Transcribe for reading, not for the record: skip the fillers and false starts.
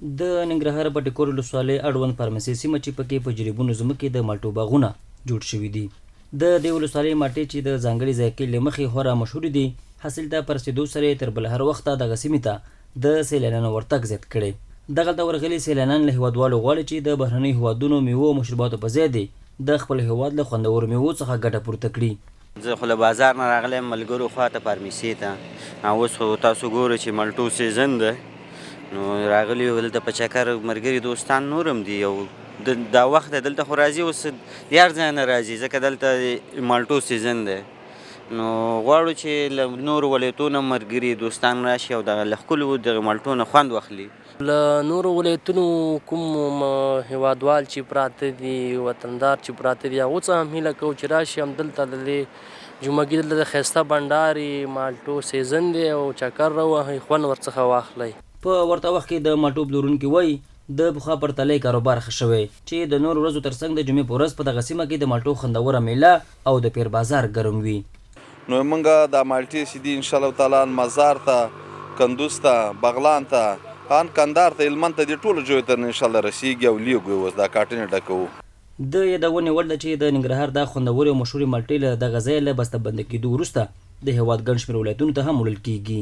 د ننګرهار په ټکور ولسوالۍ اړوند فارمسي سیمه چې پکې په جریبونو ځمکې د مالټو باغونه جوړ شوي دي. د دې ولسوالۍ مالټې چې د ځانګړي ذایقې له مخې خورا مشهورې دي، حاصل ته په رسېدو سره یې تر بل هر وخته دغه سیمې ته د سیلانیانو ورتګ زیات کړی. دغلته ورغلي سیلانیان له هیوادوالو غواړي چې د بهرنیو هیوادونو میوو او مشروباتو په ځای دې د خپل هیواد له خوندورو میوو څخه ګټه پورته کړي. زه خو له بازار نه راغلی ملګرو خواته فارمسي ته، اوس خو تاسو ګورئ چې مالټو سیزن ده، نو راغلي یو دلته په چکر ملګري دوستان نور هم دي، او دا وخت دلته خو راځي اوس یار ځای نه راځي ځکه دلته مالټو سیزن دی. نو غواړو چې له نورو ولایتونو ملګري دوستان راشي او دغه له ښکلو دغه مالټو نه خوند واخلي. له نورو ولایتونو کوم هیوادوال چې پراته دي، وطندار چې پراته دي، هغو څخه هم هیله کوو چې راشي همدلته د دې جومګي دلته د ښایسته بنډاري مالټو سیزن دی او چکر راوهئ، خوند ورڅخه واخلئ. په ورته وخت کې د مالټو پلورونکي وایي د پخوا پرتله کاروبار ښه شوی چې د نورو ورځو ترڅنګ د جمعې په ورځ په دغه سیمه کې د مالټو خوندوره میله او د پیر بازار ګرم وي. نو موږ دا مالټې چې دي انشاءالله تعالی مزار ته، کندوز ته، بغلان ته، ان کندهار ته، هلمند ته، دې ټولو ځایو ته انشاءالله رسیږي او لیږو اوس دا کاټنې ډکوو. د یادونې وړ ده چې د ننګرهار دا خوندورې او مشهورې مالټې له دغه ځایه له بسته بندي کېدو وروسته د هېواد ګڼ شمېر ولایتونو ته هم وړل کېږي.